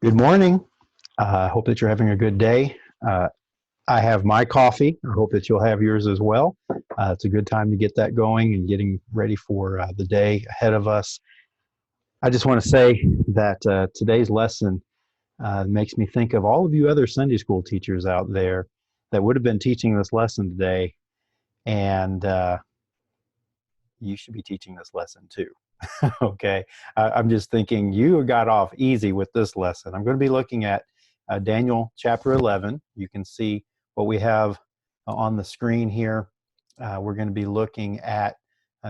Good morning. I hope that you're having a good day. Uh, I have my coffee. I hope that you'll have yours as well. It's a good time to get that going and getting ready for the day ahead of us. I just want to say that today's lesson makes me think of all of you other Sunday school teachers out there that would have been teaching this lesson today, and you should be teaching this lesson too. Okay, I'm just thinking you got off easy with this lesson. I'm going to be looking at Daniel chapter 11. You can see what we have on the screen here. We're going to be looking at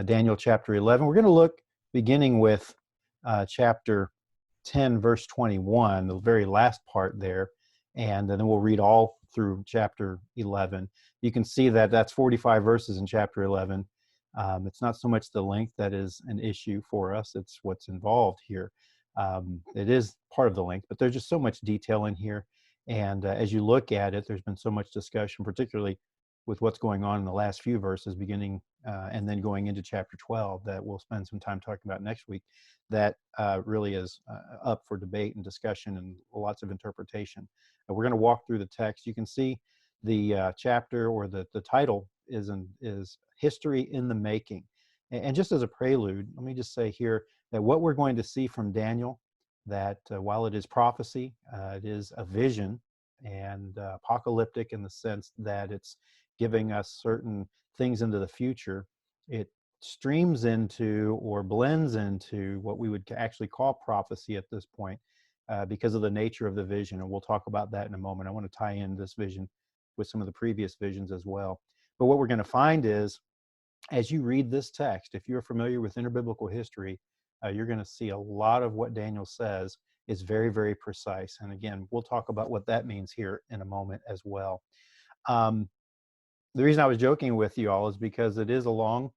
Daniel chapter 11. We're going to look beginning with chapter 10, verse 21, the very last part there, and then we'll read all through chapter 11. You can see that that's 45 verses in chapter 11. It's not so much the length that is an issue for us, it's what's involved here. It is part of the length, but there's just so much detail in here. And as you look at it, there's been so much discussion, particularly with what's going on in the last few verses, beginning and then going into chapter 12, that we'll spend some time talking about next week, that really is up for debate and discussion and lots of interpretation. And we're going to walk through the text. You can see the chapter, or the title is History in the Making. And just as a prelude, let me just say here that what we're going to see from Daniel, that while it is prophecy, it is a vision, and apocalyptic in the sense that it's giving us certain things into the future. It streams into or blends into what we would actually call prophecy at this point, because of the nature of the vision. And we'll talk about that in a moment. I want to tie in this vision with some of the previous visions as well. But what we're going to find is, as you read this text, if you're familiar with interbiblical history, you're going to see a lot of what Daniel says is very, very precise. And again, we'll talk about what that means here in a moment as well. The reason I was joking with you all is because it is a long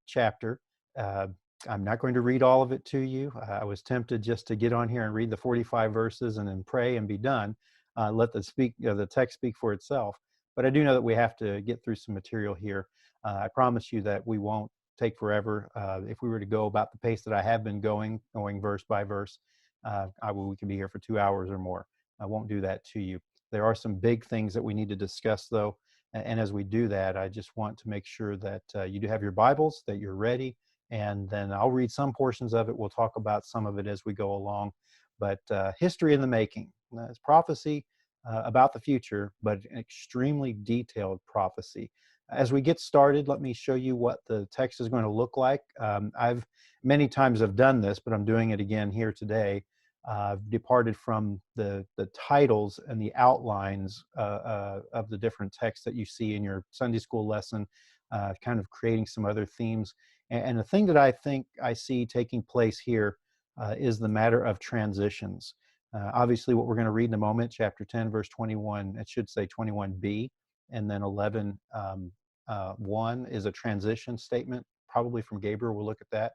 chapter. I'm not going to read all of it to you. I was tempted just to get on here and read the 45 verses and then pray and be done. Let the text speak for itself. But I do know that we have to get through some material here. I promise you that we won't take forever. If we were to go about the pace that I have been going verse by verse, we could be here for 2 hours or more. I won't do that to you. There are some big things that we need to discuss, though. And as we do that, I just want to make sure that you do have your Bibles, that you're ready, and then I'll read some portions of it. We'll talk about some of it as we go along. But history in the making. It's prophecy about the future, but an extremely detailed prophecy. As we get started, let me show you what the text is going to look like. I've many times have done this, but I'm doing it again here today. Departed from the titles and the outlines of the different texts that you see in your Sunday school lesson, kind of creating some other themes. And the thing that I think I see taking place here is the matter of transitions. Obviously, what we're going to read in a moment, chapter 10, verse 21, it should say 21b, and then 11, 1 is a transition statement, probably from Gabriel. We'll look at that.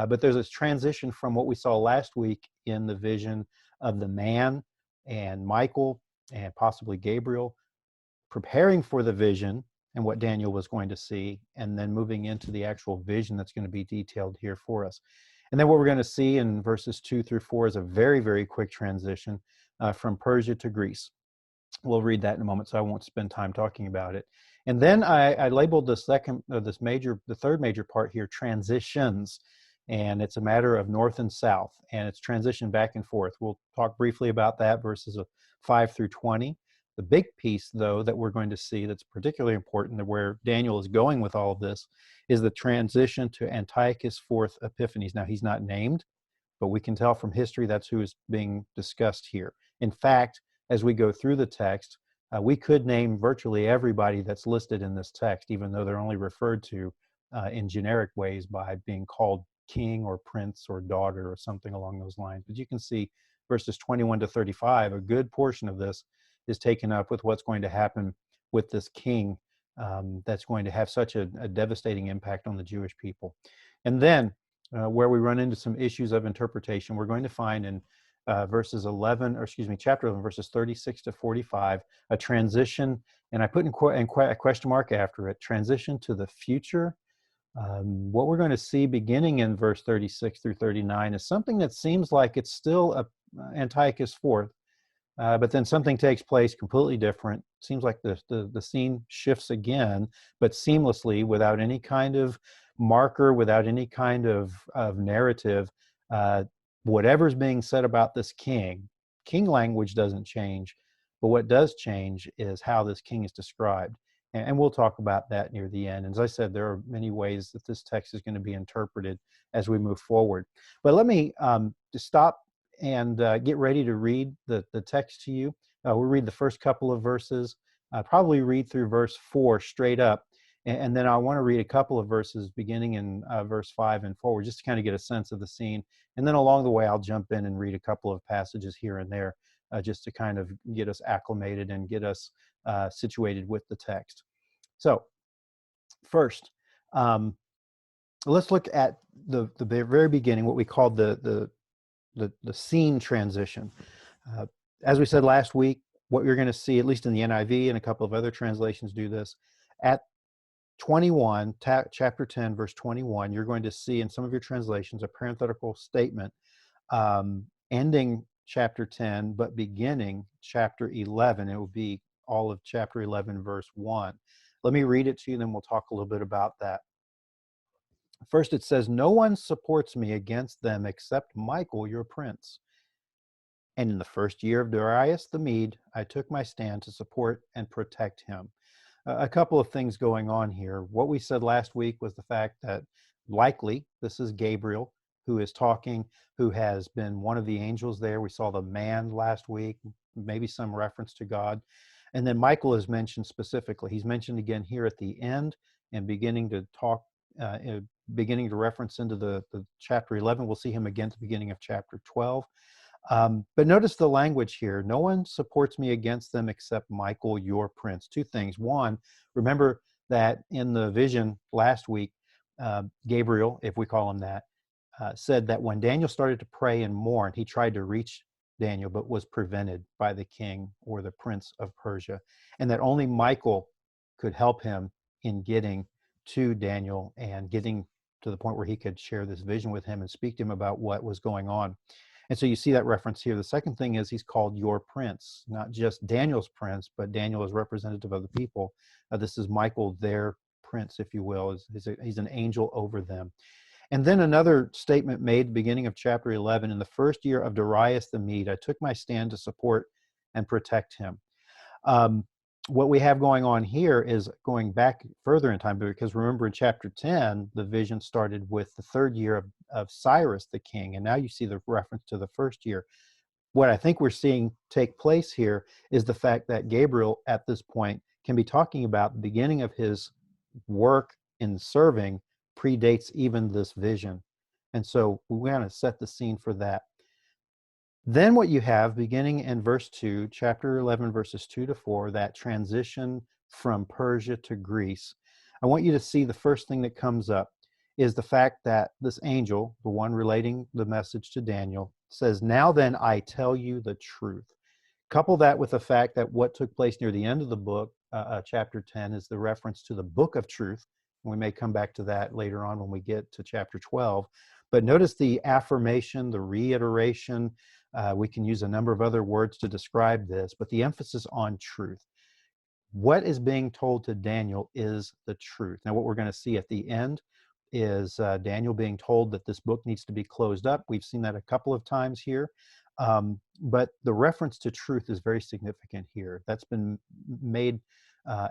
But there's this transition from what we saw last week in the vision of the man and Michael and possibly Gabriel preparing for the vision and what Daniel was going to see, and then moving into the actual vision that's going to be detailed here for us. And then what we're going to see in verses 2 through 4 is a very, very quick transition from Persia to Greece. We'll read that in a moment, so I won't spend time talking about it. And then I labeled the third major part here, transitions. And it's a matter of north and south, and it's transition back and forth. We'll talk briefly about that, verses 5 through 20. The big piece, though, that we're going to see that's particularly important, where Daniel is going with all of this, is the transition to Antiochus' fourth Epiphanes. Now, he's not named, but we can tell from history that's who is being discussed here. In fact, as we go through the text, we could name virtually everybody that's listed in this text, even though they're only referred to in generic ways by being called king or prince or daughter or something along those lines. But you can see verses 21 to 35, a good portion of this is taken up with what's going to happen with this king that's going to have such a devastating impact on the Jewish people. And then where we run into some issues of interpretation, we're going to find in chapter 11, verses 36 to 45, a transition, and I put in a question mark after it, transition to the future What we're going to see beginning in verse 36 through 39 is something that seems like it's still Antiochus IV, but then something takes place completely different. Seems like the scene shifts again, but seamlessly, without any kind of marker, without any kind of narrative. Uh, Whatever's being said about this king language doesn't change, but what does change is how this king is described. And we'll talk about that near the end. And as I said, there are many ways that this text is going to be interpreted as we move forward. But let me just stop and get ready to read the text to you. We'll read the first couple of verses, probably read through verse 4 straight up, and then I want to read a couple of verses beginning in verse 5 and forward, just to kind of get a sense of the scene. And then along the way, I'll jump in and read a couple of passages here and there, just to kind of get us acclimated and get us situated with the text. So first, let's look at the very beginning, what we call the scene transition. As we said last week, what you're going to see, at least in the NIV and a couple of other translations do this, at 21, chapter 10, verse 21, you're going to see in some of your translations a parenthetical statement ending chapter 10, but beginning chapter 11. It will be all of chapter 11, verse 1. Let me read it to you, then we'll talk a little bit about that. First, it says, "No one supports me against them except Michael, your prince. And in the first year of Darius the Mede, I took my stand to support and protect him." A couple of things going on here. What we said last week was the fact that likely this is Gabriel who is talking, who has been one of the angels there. We saw the man last week, maybe some reference to God. And then Michael is mentioned specifically. He's mentioned again here at the end and beginning to talk, beginning to reference into the chapter 11. We'll see him again at the beginning of chapter 12. But notice the language here. No one supports me against them except Michael, your prince. Two things. One, remember that in the vision last week, Gabriel, if we call him that, said that when Daniel started to pray and mourn, he tried to reach Daniel, but was prevented by the king or the prince of Persia, and that only Michael could help him in getting to Daniel and getting to the point where he could share this vision with him and speak to him about what was going on. And so you see that reference here. The second thing is he's called your prince, not just Daniel's prince, but Daniel is representative of the people. This is Michael, their prince, if you will. He's an angel over them. And then another statement made beginning of chapter 11, in the first year of Darius the Mede, I took my stand to support and protect him. What we have going on here is going back further in time, because remember in chapter 10, the vision started with the third year of Cyrus the king, and now you see the reference to the first year. What I think we're seeing take place here is the fact that Gabriel at this point can be talking about the beginning of his work in serving predates even this vision. And so we want to set the scene for that. Then what you have beginning in verse 2, chapter 11, verses 2 to 4, that transition from Persia to Greece. I want you to see the first thing that comes up is the fact that this angel, the one relating the message to Daniel, says, "Now then, I tell you the truth." Couple that with the fact that what took place near the end of the book, chapter 10, is the reference to the book of truth. We may come back to that later on when we get to chapter 12. But notice the affirmation, the reiteration. We can use a number of other words to describe this, but the emphasis on truth. What is being told to Daniel is the truth. Now, what we're going to see at the end is Daniel being told that this book needs to be closed up. We've seen that a couple of times here. But the reference to truth is very significant here. That's been made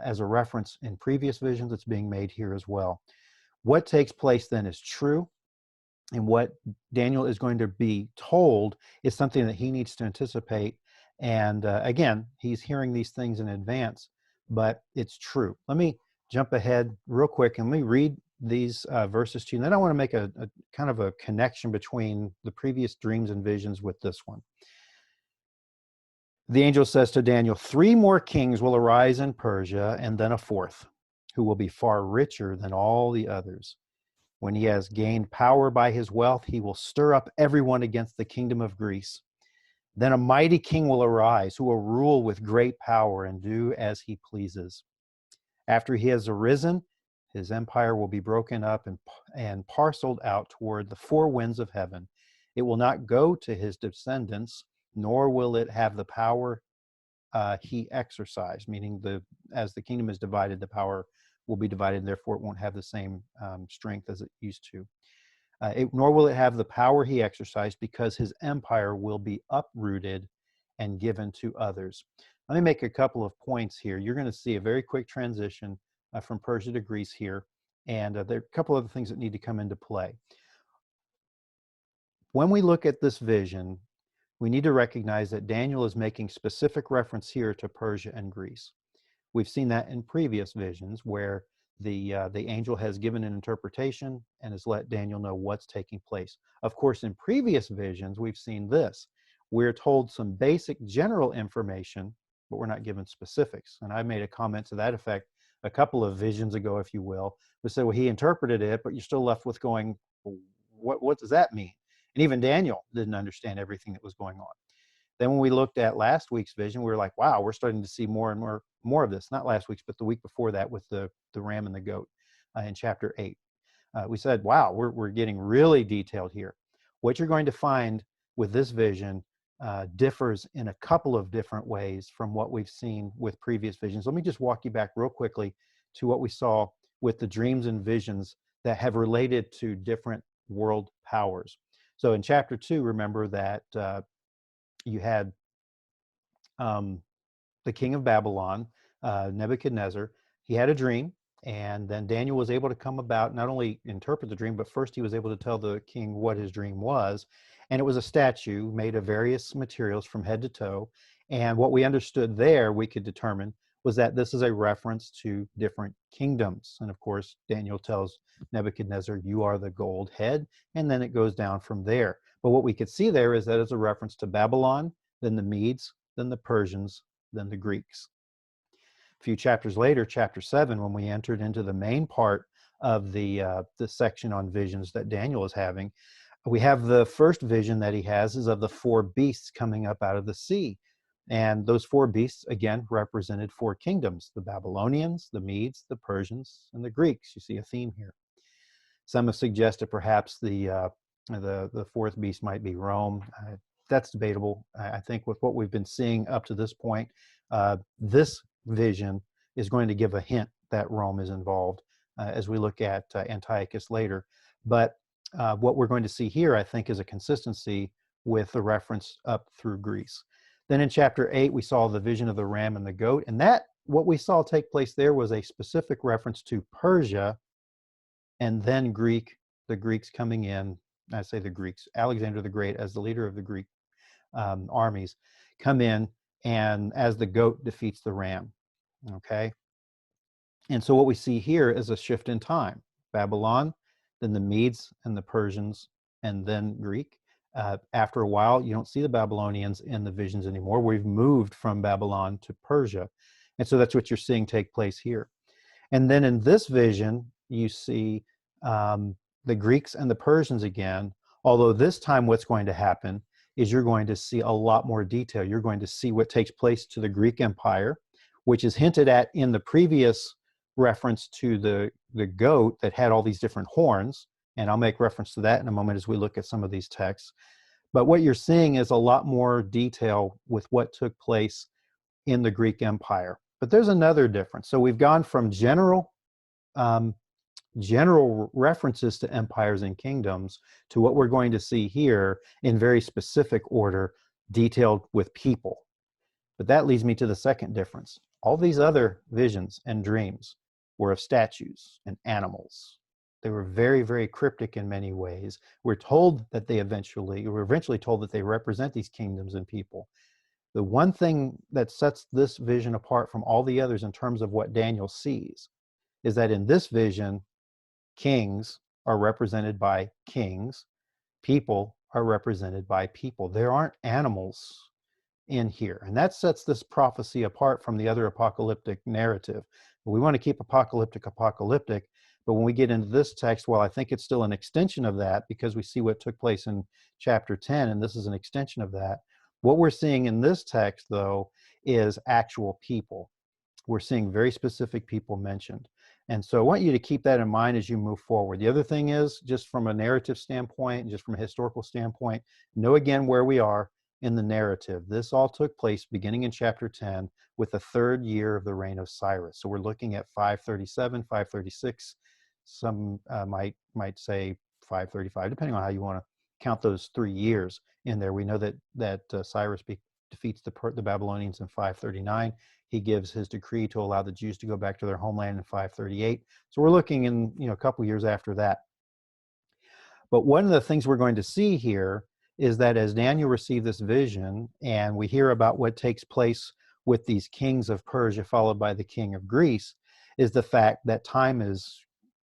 as a reference in previous visions. It's being made here as well. What takes place then is true. And what Daniel is going to be told is something that he needs to anticipate. And again, he's hearing these things in advance, but it's true. Let me jump ahead real quick and let me read these verses to you. And then I want to make a kind of a connection between the previous dreams and visions with this one. The angel says to Daniel, 3 more kings will arise in Persia, and then a fourth, who will be far richer than all the others. When he has gained power by his wealth, he will stir up everyone against the kingdom of Greece. Then a mighty king will arise, who will rule with great power and do as he pleases. After he has arisen, His empire will be broken up and parceled out toward the four winds of heaven. It will not go to his descendants, nor will it have the power he exercised, meaning as the kingdom is divided, the power will be divided, and therefore it won't have the same strength as it used to. Nor will it have the power he exercised, because his empire will be uprooted and given to others. Let me make a couple of points here. You're going to see a very quick transition from Persia to Greece here, and there are a couple of things that need to come into play. When we look at this vision, we need to recognize that Daniel is making specific reference here to Persia and Greece. We've seen that in previous visions where the angel has given an interpretation and has let Daniel know what's taking place. Of course, in previous visions, we've seen this. We're told some basic general information, but we're not given specifics. And I made a comment to that effect a couple of visions ago, if you will. We said, well, he interpreted it, but you're still left with going, well, what does that mean? And even Daniel didn't understand everything that was going on. Then when we looked at last week's vision, we were like, wow, we're starting to see more and more of this. Not last week's, but the week before that with the ram and the goat in chapter 8. We said, wow, we're getting really detailed here. What you're going to find with this vision differs in a couple of different ways from what we've seen with previous visions. Let me just walk you back real quickly to what we saw with the dreams and visions that have related to different world powers. So in chapter 2, remember that you had the king of Babylon, Nebuchadnezzar. He had a dream, and then Daniel was able to come about, not only interpret the dream, but first he was able to tell the king what his dream was. And it was a statue made of various materials from head to toe. And what we understood there, we could determine, was that this is a reference to different kingdoms. And of course, Daniel tells Nebuchadnezzar, you are the gold head, and then it goes down from there. But what we could see there is that it's a reference to Babylon, then the Medes, then the Persians, then the Greeks. A few chapters later, chapter 7, when we entered into the main part of the section on visions that Daniel is having, we have the first vision that he has is of the four beasts coming up out of the sea. And those four beasts, again, represented four kingdoms: the Babylonians, the Medes, the Persians, and the Greeks. You see a theme here. Some have suggested perhaps the fourth beast might be Rome. That's debatable. I think with what we've been seeing up to this point, this vision is going to give a hint that Rome is involved as we look at Antiochus later. But what we're going to see here, I think, is a consistency with the reference up through Greece. Then in chapter 8, we saw the vision of the ram and the goat. And that, what we saw take place there was a specific reference to Persia and then the Greeks coming in. I say the Greeks, Alexander the Great as the leader of the Greek armies come in, and as the goat defeats the ram. Okay. And so what we see here is a shift in time. Babylon, then the Medes and the Persians, and then Greek. After a while, you don't see the Babylonians in the visions anymore. We've moved from Babylon to Persia. And so that's what you're seeing take place here. And then in this vision, you see the Greeks and the Persians again, although this time what's going to happen is you're going to see a lot more detail. You're going to see what takes place to the Greek Empire, which is hinted at in the previous reference to the goat that had all these different horns. And I'll make reference to that in a moment as we look at some of these texts. But what you're seeing is a lot more detail with what took place in the Greek Empire. But there's another difference. So we've gone from general references to empires and kingdoms to what we're going to see here in very specific order, detailed with people. But that leads me to the second difference. All these other visions and dreams were of statues and animals. They were very, very cryptic in many ways. We're told that we're eventually told that they represent these kingdoms and people. The one thing that sets this vision apart from all the others in terms of what Daniel sees is that in this vision, kings are represented by kings, people are represented by people. There aren't animals in here. And that sets this prophecy apart from the other apocalyptic narrative. We want to keep apocalyptic, but when we get into this text, well, I think it's still an extension of that because we see what took place in chapter 10, and this is an extension of that. What we're seeing in this text, though, is actual people. We're seeing very specific people mentioned. And so I want you to keep that in mind as you move forward. The other thing is, just from a narrative standpoint, just from a historical standpoint, know again where we are in the narrative. This all took place beginning in chapter 10 with the third year of the reign of Cyrus. So we're looking at 537, 536. Some might say 535, depending on how you want to count those 3 years in there. We know that Cyrus defeats the Babylonians in 539. He gives his decree to allow the Jews to go back to their homeland in 538. So we're looking in a couple years after that. But one of the things we're going to see here is that as Daniel received this vision, and we hear about what takes place with these kings of Persia followed by the king of Greece, is the fact that time is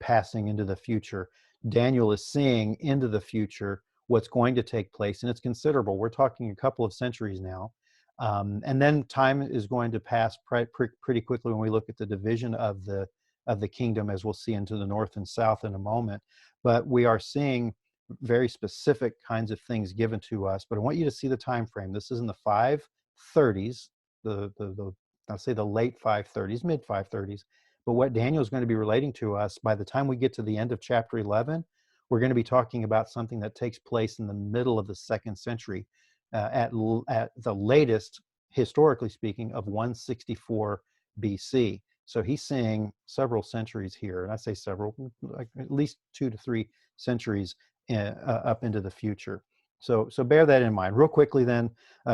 passing into the future. Daniel is seeing into the future what's going to take place, and it's considerable. We're talking a couple of centuries now. And then time is going to pass pretty quickly when we look at the division of the kingdom, as we'll see into the north and south in a moment. But we are seeing very specific kinds of things given to us. But I want you to see the time frame. This is in the 530s, I'll say the late 530s, mid 530s. But what Daniel is going to be relating to us, by the time we get to the end of chapter 11, we're going to be talking about something that takes place in the middle of the 2nd century, at the latest, historically speaking, of 164 BC. So he's seeing several centuries here, and I say several, like at least 2 to 3 centuries up into the future. So bear that in mind. Real quickly then,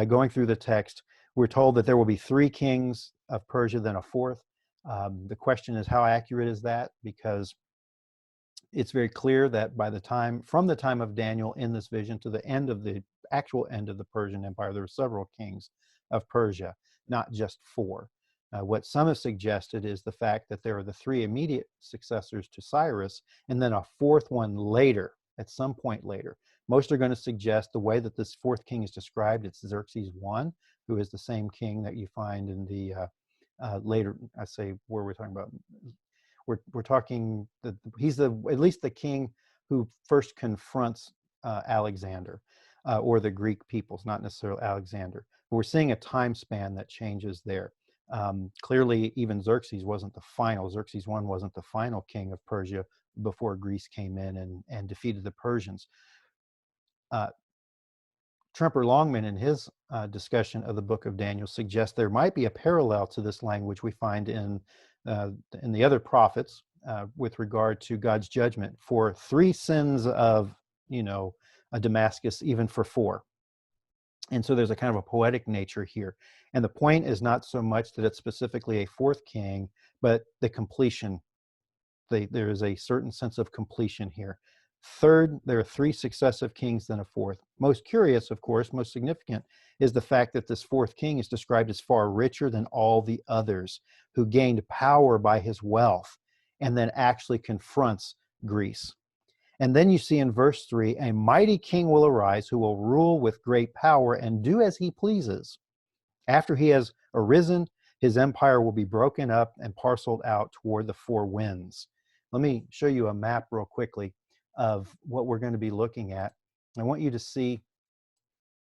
going through the text, we're told that there will be 3 kings of Persia, then a 4th. The question is, how accurate is that? Because it's very clear that from the time of Daniel in this vision to the end of the actual end of the Persian Empire, there were several kings of Persia, not just 4. What some have suggested is the fact that there are the 3 immediate successors to Cyrus, and then a 4th one later, at some point later. Most are going to suggest the way that this 4th king is described, it's Xerxes I, who is the same king that you find in the later, I say, where we're talking about, we're talking that he's at least the king who first confronts Alexander, or the Greek peoples, not necessarily Alexander. But we're seeing a time span that changes there. Clearly, even Xerxes wasn't the final. Xerxes I wasn't the final king of Persia before Greece came in and defeated the Persians. Tremper Longman, in his discussion of the book of Daniel, suggests there might be a parallel to this language we find in the other prophets with regard to God's judgment for 3 sins of, Damascus, even for 4. And so there's a kind of a poetic nature here. And the point is not so much that it's specifically a 4th king, but the completion. There is a certain sense of completion here. Third, there are 3 successive kings, then a 4th. Most curious, of course, most significant, is the fact that this 4th king is described as far richer than all the others, who gained power by his wealth and then actually confronts Greece. And then you see in verse 3, a mighty king will arise who will rule with great power and do as he pleases. After he has arisen, his empire will be broken up and parceled out toward the 4 winds. Let me show you a map real quickly of what we're going to be looking at. I want you to see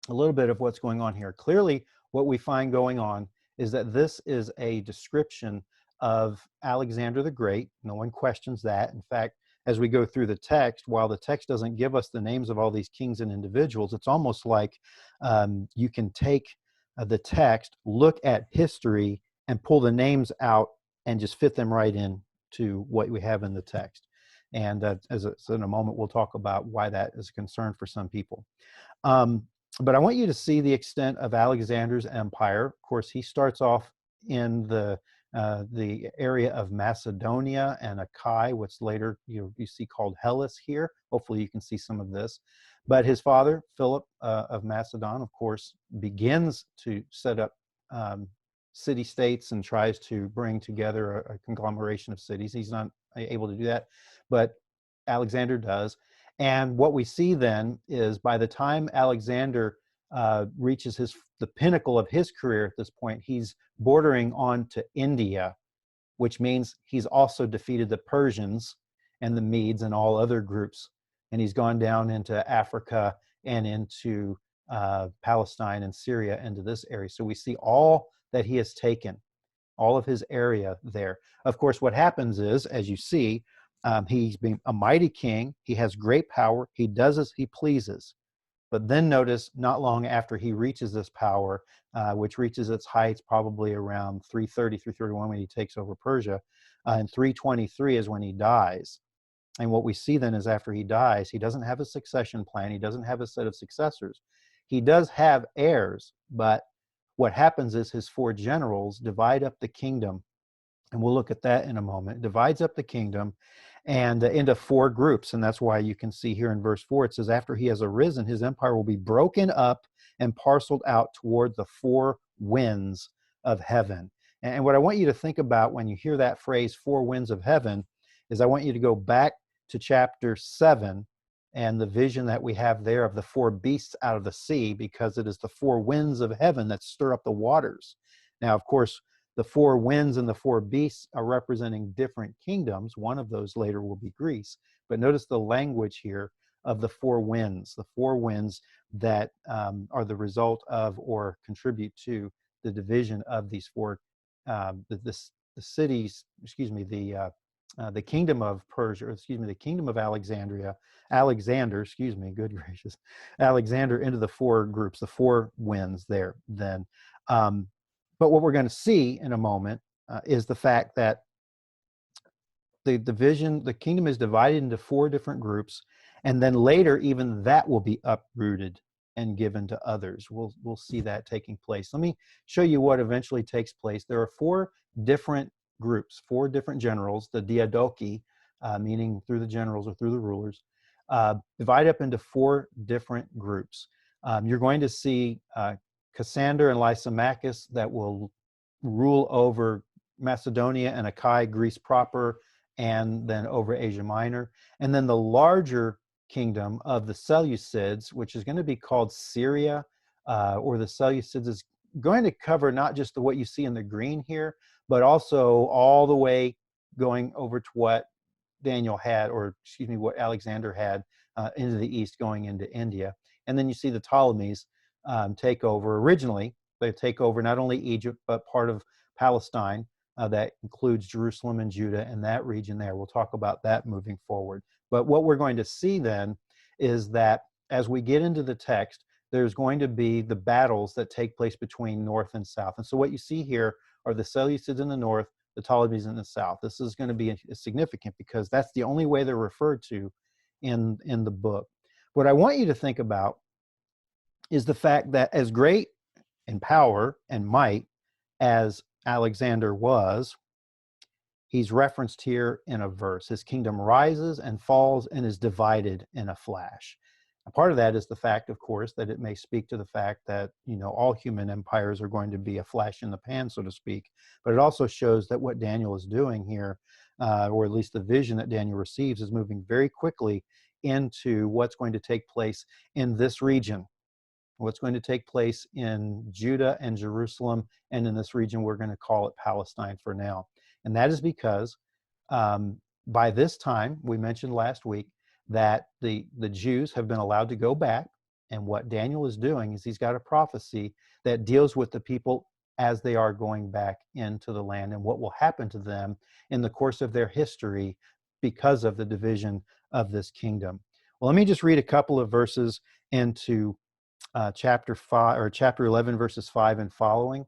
a little bit of what's going on here. Clearly, what we find going on is that this is a description of Alexander the Great. No one questions that. In fact, as we go through the text, while the text doesn't give us the names of all these kings and individuals, it's almost like you can take the text, look at history, and pull the names out and just fit them right in to what we have in the text. And so in a moment, we'll talk about why that is a concern for some people. But I want you to see the extent of Alexander's empire. Of course, he starts off in the area of Macedonia and Achaia, what's later you see called Hellas here. Hopefully you can see some of this. But his father, Philip of Macedon, of course, begins to set up city-states and tries to bring together a conglomeration of cities. He's not able to do that, but Alexander does. And what we see then is by the time Alexander reaches the pinnacle of his career at this point, he's bordering on to India, which means he's also defeated the Persians and the Medes and all other groups. And he's gone down into Africa and into Palestine and Syria, into this area. So we see all that he has taken. all of his area there. Of course, what happens is, as you see, he's been a mighty king. He has great power. He does as he pleases. But then notice, not long after he reaches this power, which reaches its heights probably around 330, 331 when he takes over Persia, and 323 is when he dies. And what we see then is after he dies, he doesn't have a succession plan. He doesn't have a set of successors. He does have heirs, but what happens is his four generals divide up the kingdom, and we'll look at that in a moment. Divides up the kingdom and into four groups, and that's why you can see here in verse 4, it says, after he has arisen, his empire will be broken up and parceled out toward the four winds of heaven. And what I want you to think about when you hear that phrase, four winds of heaven, is I want you to go back to chapter 7 and the vision that we have there of the four beasts out of the sea, because it is the four winds of heaven that stir up the waters. Now, of course, the four winds and the four beasts are representing different kingdoms. One of those later will be Greece. But notice the language here of the four winds that are the result of or contribute to the division of these four, the cities, the kingdom of Persia, the kingdom of Alexander, good gracious, Alexander, into the four groups, the four winds there then. But what we're going to see in a moment is the fact that the kingdom is divided into four different groups, and then later even that will be uprooted and given to others. We'll see that taking place. Let me show you what eventually takes place. There are four different groups, four different generals, the diadochi, meaning through the generals or through the rulers, divide up into four different groups. You're going to see Cassander and Lysimachus that will rule over Macedonia and Achaia, Greece proper, and then over Asia Minor. And then the larger kingdom of the Seleucids, which is going to be called Syria, or the Seleucids, is going to cover not just what you see in the green here, but also all the way going over to what Daniel had, or what Alexander had into the east going into India. And then you see the Ptolemies take over. Originally, they take over not only Egypt, but part of Palestine. That includes Jerusalem and Judah and that region there. We'll talk about that moving forward. But what we're going to see then is that as we get into the text, there's going to be the battles that take place between north and south. And so what you see here are the Seleucids in the north, the Ptolemies in the south. This is going to be significant because that's the only way they're referred to in the book. What I want you to think about is the fact that as great in power and might as Alexander was, he's referenced here in a verse. His kingdom rises and falls and is divided in a flash. And part of that is the fact, of course, that it may speak to the fact that, all human empires are going to be a flash in the pan, so to speak. But it also shows that what Daniel is doing here, or at least the vision that Daniel receives, is moving very quickly into what's going to take place in this region. What's going to take place in Judah and Jerusalem, and in this region we're going to call it Palestine for now. And that is because by this time, we mentioned last week, that the Jews have been allowed to go back, and what Daniel is doing is he's got a prophecy that deals with the people as they are going back into the land and what will happen to them in the course of their history because of the division of this kingdom. Well, let me just read a couple of verses into chapter 5 or chapter 11, verses 5 and following,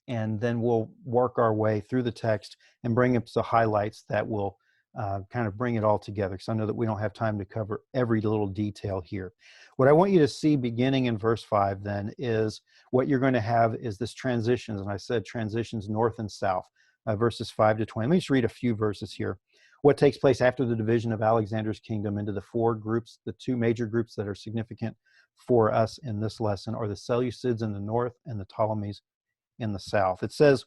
and then we'll work our way through the text and bring up the highlights that will kind of bring it all together, because I know that we don't have time to cover every little detail here. What I want you to see beginning in verse 5 then is what you're going to have is this transitions, and I said transitions north and south, verses 5 to 20. Let me just read a few verses here. What takes place after the division of Alexander's kingdom into the four groups, the two major groups that are significant for us in this lesson are the Seleucids in the north and the Ptolemies in the south. It says,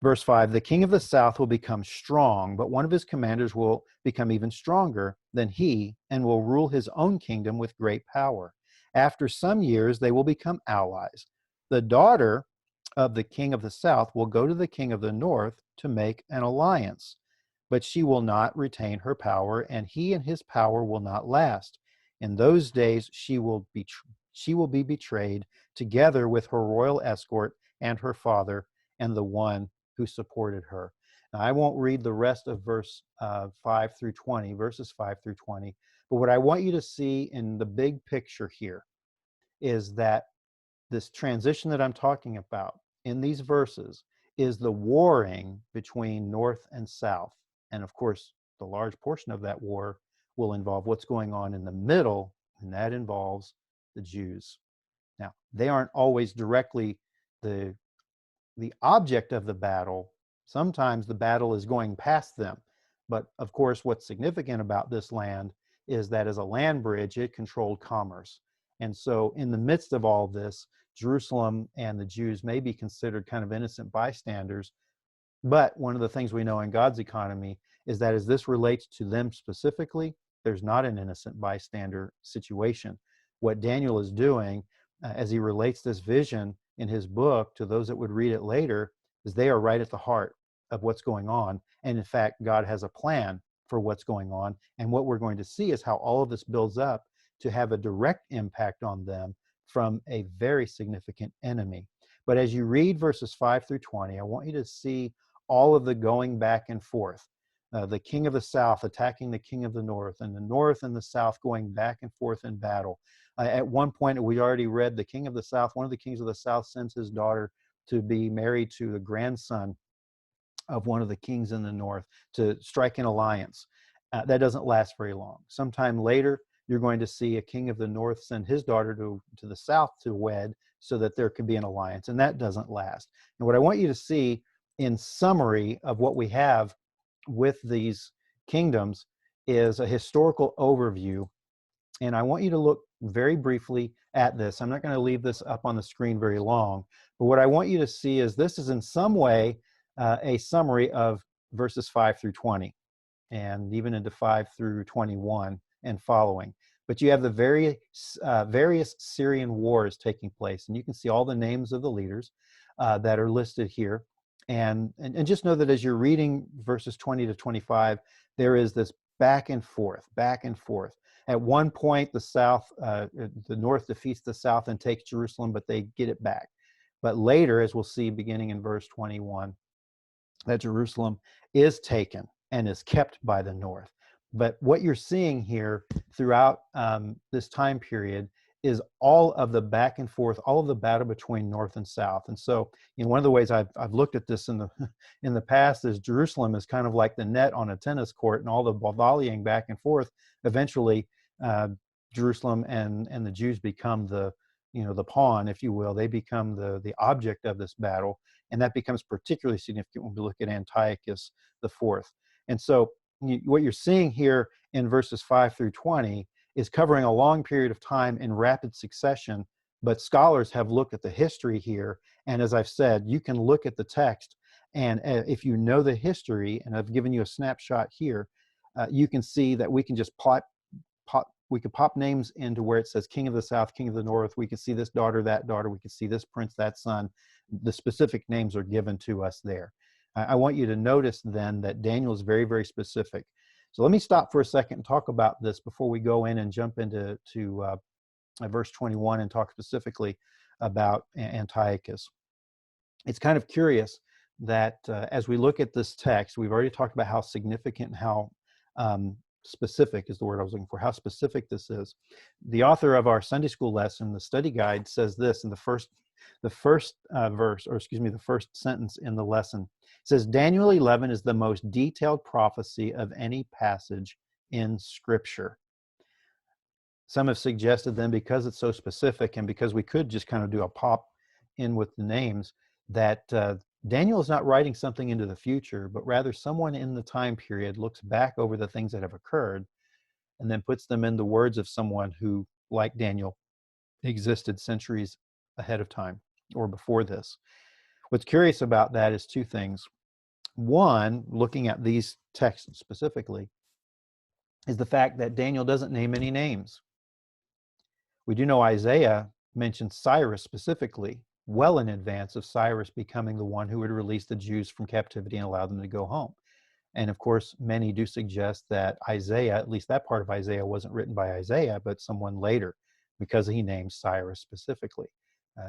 verse 5, the king of the south will become strong, but one of his commanders will become even stronger than he and will rule his own kingdom with great power. After some years, they will become allies. The daughter of the king of the south will go to the king of the north to make an alliance, but she will not retain her power, and he and his power will not last. In those days, she will be betrayed together with her royal escort and her father, and the one who supported her. Now, I won't read the rest of verses 5 through 20, but what I want you to see in the big picture here is that this transition that I'm talking about in these verses is the warring between North and South. And of course, the large portion of that war will involve what's going on in the middle, and that involves the Jews. Now, they aren't always directly the object of the battle. Sometimes the battle is going past them. But of course, what's significant about this land is that as a land bridge, it controlled commerce. And so in the midst of all this, Jerusalem and the Jews may be considered kind of innocent bystanders. But one of the things we know in God's economy is that as this relates to them specifically, there's not an innocent bystander situation. What Daniel is doing as he relates this vision in his book to those that would read it later is they are right at the heart of what's going on. And in fact, God has a plan for what's going on. And what we're going to see is how all of this builds up to have a direct impact on them from a very significant enemy. But as you read verses 5 through 20, I want you to see all of the going back and forth. The king of the south attacking the king of the north, and the north and the south going back and forth in battle. At one point, we already read the king of the south, one of the kings of the south sends his daughter to be married to the grandson of one of the kings in the north to strike an alliance. That doesn't last very long. Sometime later, you're going to see a king of the north send his daughter to the south to wed so that there could be an alliance, and that doesn't last. And what I want you to see in summary of what we have with these kingdoms is a historical overview. And I want you to look very briefly at this. I'm not going to leave this up on the screen very long, but what I want you to see is this is in some way a summary of verses 5 through 20 and even into 5 through 21 and following. But you have the various Syrian wars taking place, and you can see all the names of the leaders that are listed here. And just know that as you're reading verses 20 to 25, there is this back and forth, back and forth. At one point, the north defeats the south and takes Jerusalem, but they get it back. But later, as we'll see beginning in verse 21, that Jerusalem is taken and is kept by the north. But what you're seeing here throughout this time period is all of the back and forth, all of the battle between north and south. And so, one of the ways I've looked at this in the past is Jerusalem is kind of like the net on a tennis court, and all the volleying back and forth. Eventually, Jerusalem and the Jews become the pawn, if you will. They become the object of this battle, and that becomes particularly significant when we look at Antiochus the Fourth. And so, what you're seeing here in verses 5 through 20 is covering a long period of time in rapid succession, but scholars have looked at the history here, and as I've said, you can look at the text, and if you know the history, and I've given you a snapshot here, you can see that we can just we could pop names into where it says king of the south, king of the north. We can see this daughter, that daughter. We can see this prince, that son. The specific names are given to us there. I want you to notice then that Daniel is very, very specific. So let me stop for a second and talk about this before we go in and jump into verse 21 and talk specifically about Antiochus. It's kind of curious that as we look at this text, we've already talked about how significant and how specific is the word I was looking for, how specific this is. The author of our Sunday school lesson, the study guide, says this in the first verse, or excuse me, the first sentence in the lesson. It says, Daniel 11 is the most detailed prophecy of any passage in Scripture. Some have suggested then, because it's so specific and because we could just kind of do a pop in with the names, that Daniel is not writing something into the future, but rather someone in the time period looks back over the things that have occurred and then puts them in the words of someone who, like Daniel, existed centuries ahead of time or before this. What's curious about that is two things. One, looking at these texts specifically, is the fact that Daniel doesn't name any names. We do know Isaiah mentions Cyrus specifically, well in advance of Cyrus becoming the one who would release the Jews from captivity and allow them to go home. And of course, many do suggest that Isaiah, at least that part of Isaiah, wasn't written by Isaiah, but someone later, because he names Cyrus specifically.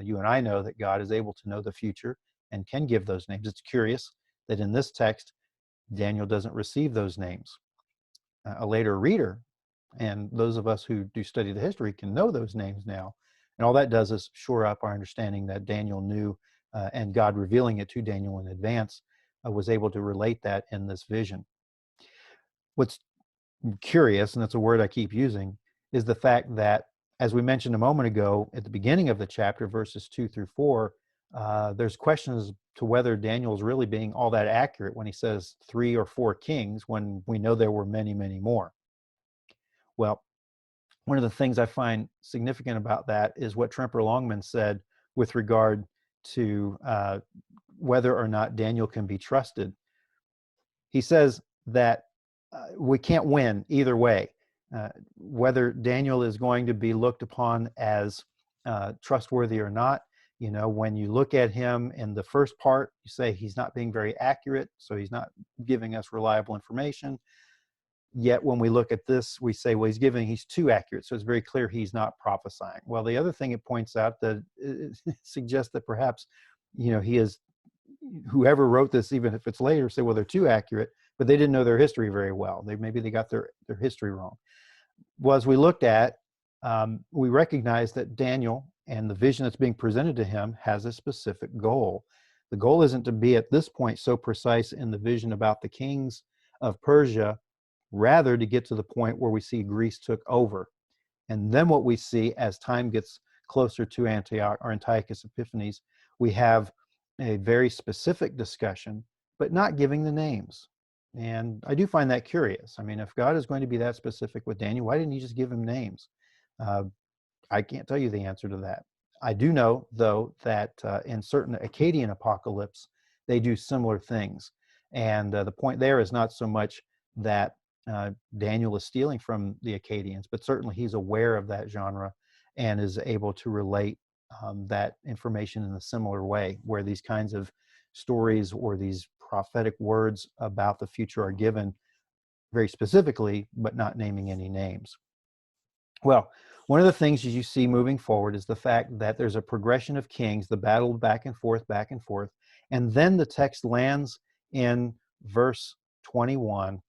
You and I know that God is able to know the future, and can give those names. It's curious that in this text, Daniel doesn't receive those names. A later reader, and those of us who do study the history, can know those names now. And all that does is shore up our understanding that Daniel knew, and God revealing it to Daniel in advance was able to relate that in this vision. What's curious, and that's a word I keep using, is the fact that, as we mentioned a moment ago, at the beginning of the chapter, verses 2 through 4, there's questions to whether Daniel's really being all that accurate when he says 3 or 4 kings, when we know there were many, many more. Well, one of the things I find significant about that is what Tremper Longman said with regard to whether or not Daniel can be trusted. He says that we can't win either way. Whether Daniel is going to be looked upon as trustworthy or not, you know, when you look at him in the first part, you say he's not being very accurate, so he's not giving us reliable information. Yet when we look at this, we say, well, he's too accurate, so it's very clear he's not prophesying. Well, the other thing it points out that it suggests that perhaps, you know, whoever wrote this, even if it's later, say, well, they're too accurate, but they didn't know their history very well. Maybe they got their history wrong. Well, as we looked at, we recognize that Daniel and the vision that's being presented to him has a specific goal. The goal isn't to be at this point so precise in the vision about the kings of Persia, rather to get to the point where we see Greece took over. And then what we see as time gets closer to Antiochus Epiphanes, we have a very specific discussion, but not giving the names. And I do find that curious. I mean, if God is going to be that specific with Daniel, why didn't he just give him names? I can't tell you the answer to that. I do know, though, that in certain Akkadian apocalypse, they do similar things. And the point there is not so much that Daniel is stealing from the Akkadians, but certainly he's aware of that genre and is able to relate that information in a similar way, where these kinds of stories or these prophetic words about the future are given very specifically, but not naming any names. Well, one of the things you see moving forward is the fact that there's a progression of kings, the battle back and forth, and then the text lands in verse 21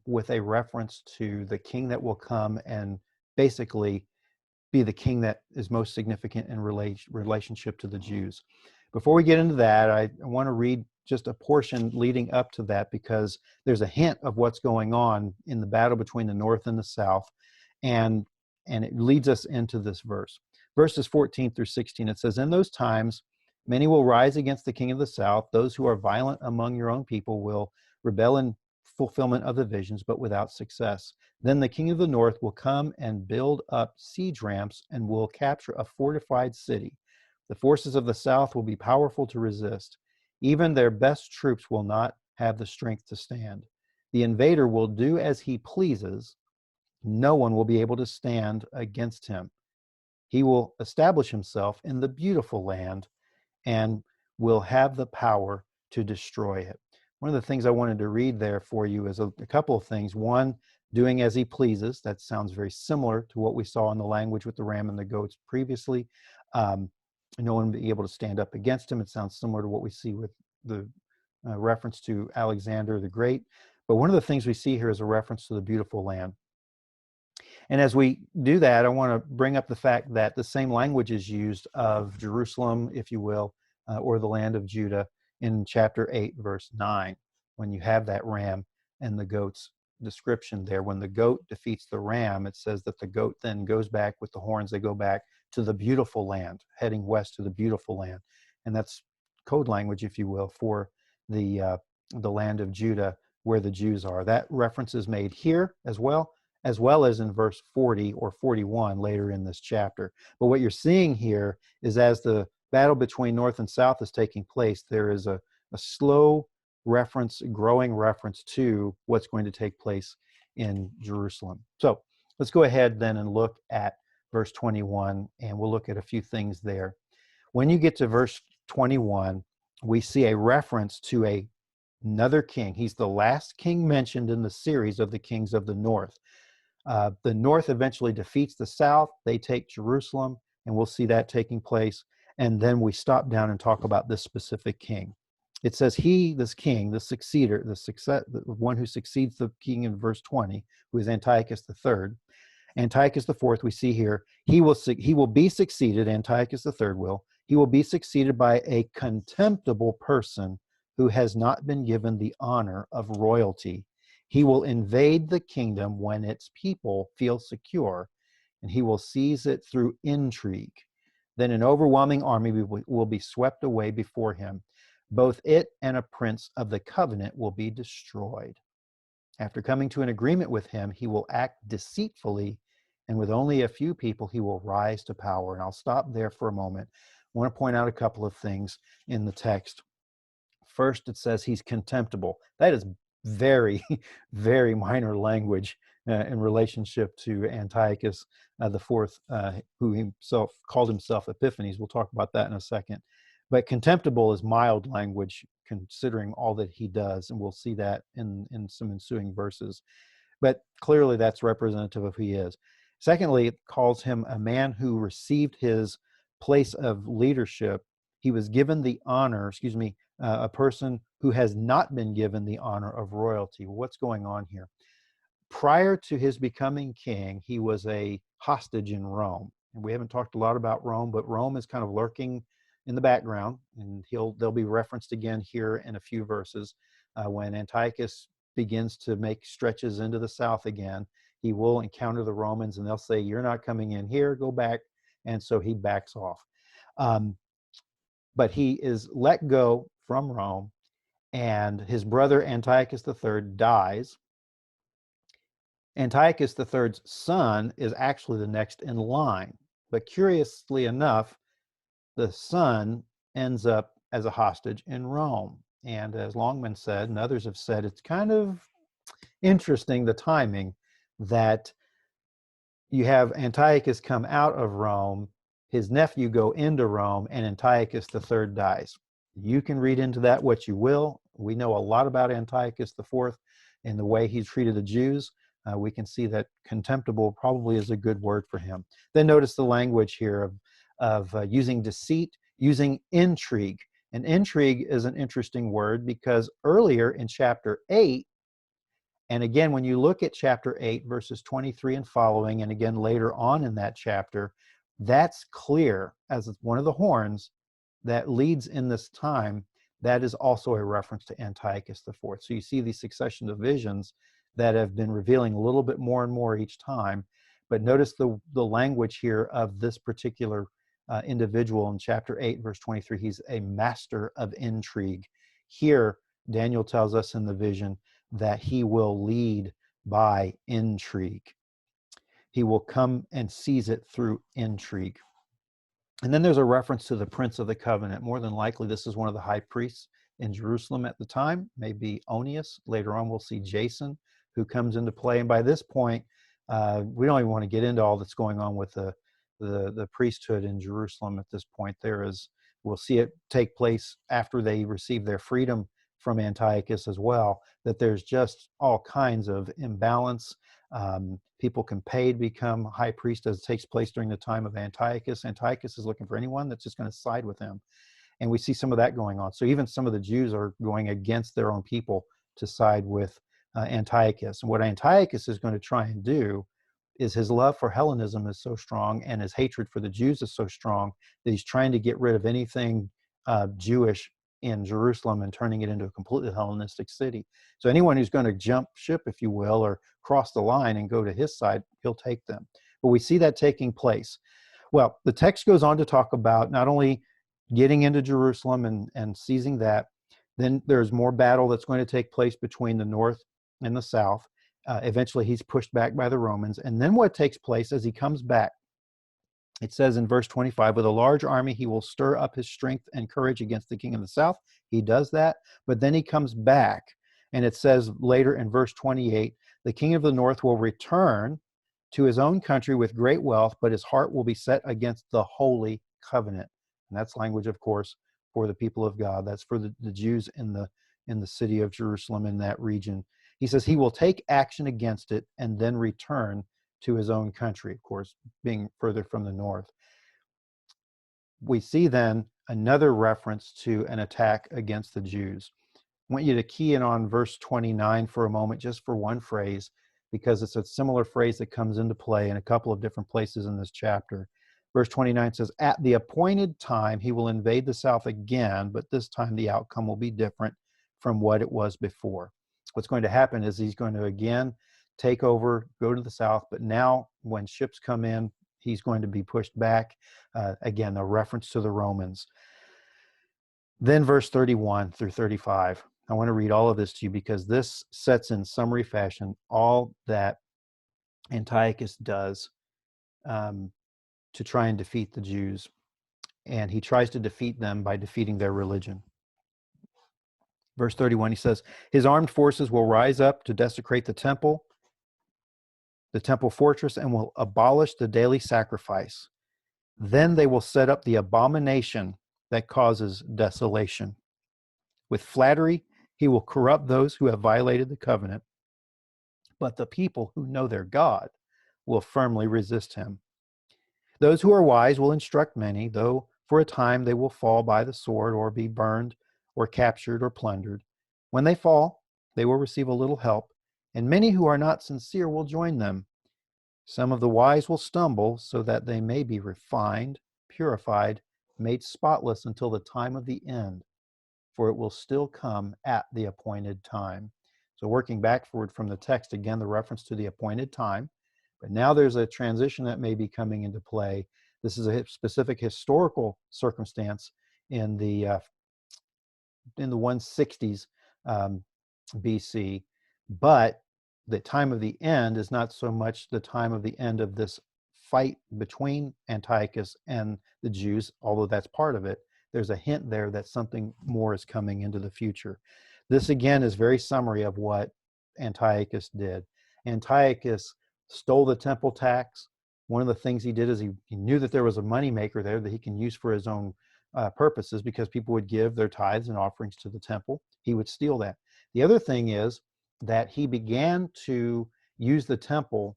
with a reference to the king that will come and basically be the king that is most significant in relationship to the Jews. Before we get into that, I want to read just a portion leading up to that, because there's a hint of what's going on in the battle between the north and the south, and it leads us into this verse. Verses 14 through 16, it says, "In those times, many will rise against the king of the south. Those who are violent among your own people will rebel in fulfillment of the visions, but without success. Then the king of the north will come and build up siege ramps and will capture a fortified city. The forces of the south will be powerful to resist. Even their best troops will not have the strength to stand. The invader will do as he pleases. No one will be able to stand against him. He will establish himself in the beautiful land and will have the power to destroy it." One of the things I wanted to read there for you is a couple of things. One, doing as he pleases. That sounds very similar to what we saw in the language with the ram and the goats previously. No one will be able to stand up against him. It sounds similar to what we see with the reference to Alexander the Great. But one of the things we see here is a reference to the beautiful land. And as we do that, I want to bring up the fact that the same language is used of Jerusalem, if you will, or the land of Judah in chapter 8, verse 9, when you have that ram and the goat's description there. When the goat defeats the ram, it says that the goat then goes back with the horns. They go back to the beautiful land, heading west to the beautiful land. And that's code language, if you will, for the land of Judah where the Jews are. That reference is made here as well as in verse 40 or 41 later in this chapter. But what you're seeing here is, as the battle between north and south is taking place, there is a slow reference, growing reference to what's going to take place in Jerusalem. So let's go ahead then and look at verse 21, and we'll look at a few things there. When you get to verse 21, we see a reference to another king. He's the last king mentioned in the series of the kings of the north. The north eventually defeats the south. They take Jerusalem, and we'll see that taking place. and then we stop down and talk about this specific king. It says this king, the one who succeeds the king in verse 20, who is Antiochus III. Antiochus IV, we see here, he will be succeeded, Antiochus III will, he will be succeeded by a contemptible person who has not been given the honor of royalty. He will invade the kingdom when its people feel secure, and he will seize it through intrigue. Then an overwhelming army will be swept away before him. Both it and a prince of the covenant will be destroyed. After coming to an agreement with him, he will act deceitfully, and with only a few people, he will rise to power. And I'll stop there for a moment. I want to point out a couple of things in the text. First, it says he's contemptible. That is very, very minor language in relationship to Antiochus the Fourth, who himself called himself Epiphanes. We'll talk about that in a second. But contemptible is mild language considering all that he does, and we'll see that in some ensuing verses. But clearly that's representative of who he is. Secondly, it calls him a man who received his place of leadership. He was given the honor, a person who has not been given the honor of royalty. What's going on here? Prior to his becoming king, he was a hostage in Rome. And we haven't talked a lot about Rome, but Rome is kind of lurking in the background, and they'll be referenced again here in a few verses. When Antiochus begins to make stretches into the south again, he will encounter the Romans, and they'll say, "You're not coming in here, go back." And so he backs off. But he is let go from Rome, and his brother Antiochus III dies. Antiochus III's son is actually the next in line. But curiously enough, the son ends up as a hostage in Rome. And as Longman said, and others have said, it's kind of interesting, the timing, that you have Antiochus come out of Rome, his nephew go into Rome, and Antiochus III dies. You can read into that what you will. We know a lot about Antiochus IV and the way he treated the Jews. We can see that contemptible probably is a good word for him. Then notice the language here of using deceit, using intrigue. And intrigue is an interesting word because earlier in chapter 8, and again, when you look at chapter 8, verses 23 and following, and again later on in that chapter, that's clear as one of the horns that leads in this time. That is also a reference to Antiochus IV. So you see these succession of visions that have been revealing a little bit more and more each time. But notice the language here of this particular individual in chapter 8, verse 23. He's a master of intrigue. Here, Daniel tells us in the vision that he will lead by intrigue. He will come and seize it through intrigue. And then there's a reference to the Prince of the Covenant. More than likely, this is one of the high priests in Jerusalem at the time, maybe Onias. Later on, we'll see Jason, who comes into play. And by this point, we don't even want to get into all that's going on with the priesthood in Jerusalem at this point. We'll see it take place after they receive their freedom from Antiochus as well, that there's just all kinds of imbalance. People can pay to become high priest, as takes place during the time of Antiochus. Antiochus is looking for anyone that's just going to side with him. And we see some of that going on. So even some of the Jews are going against their own people to side with Antiochus. And what Antiochus is going to try and do is his love for Hellenism is so strong and his hatred for the Jews is so strong that he's trying to get rid of anything Jewish in Jerusalem and turning it into a completely Hellenistic city. So anyone who's going to jump ship, if you will, or cross the line and go to his side, he'll take them. But we see that taking place. Well, the text goes on to talk about not only getting into Jerusalem and seizing that, then there's more battle that's going to take place between the north and the south. Eventually, he's pushed back by the Romans. And then what takes place as he comes back, it says in verse 25, with a large army, he will stir up his strength and courage against the king of the south. He does that, but then he comes back. And it says later in verse 28, the king of the north will return to his own country with great wealth, but his heart will be set against the holy covenant. And that's language, of course, for the people of God. That's for the Jews in the city of Jerusalem, in that region. He says he will take action against it and then return to his own country, of course, being further from the north. we see then another reference to an attack against the Jews. I want you to key in on verse 29 for a moment, just for one phrase, because it's a similar phrase that comes into play in a couple of different places in this chapter. Verse 29 says, "At the appointed time, he will invade the south again, but this time the outcome will be different from what it was before." What's going to happen is he's going to again take over, go to the south, but now when ships come in, he's going to be pushed back. Again, a reference to the Romans. Then verse 31 through 35. I want to read all of this to you because this sets in summary fashion all that Antiochus does to try and defeat the Jews. And he tries to defeat them by defeating their religion. Verse 31, he says, "His armed forces will rise up to desecrate the temple fortress, and will abolish the daily sacrifice. Then they will set up the abomination that causes desolation. With flattery, he will corrupt those who have violated the covenant, but the people who know their God will firmly resist him. Those who are wise will instruct many, though for a time they will fall by the sword or be burned or captured or plundered. When they fall, they will receive a little help, and many who are not sincere will join them. Some of the wise will stumble so that they may be refined, purified, made spotless until the time of the end, for it will still come at the appointed time." So working backward from the text, again, the reference to the appointed time, but now there's a transition that may be coming into play. This is a specific historical circumstance in the 160s BC, but the time of the end is not so much the time of the end of this fight between Antiochus and the Jews, although that's part of it. There's a hint there that something more is coming into the future. This again is very summary of what Antiochus did. Antiochus stole the temple tax. One of the things he did is he knew that there was a moneymaker there that he can use for his own purposes, because people would give their tithes and offerings to the temple. He would steal that. The other thing is that he began to use the temple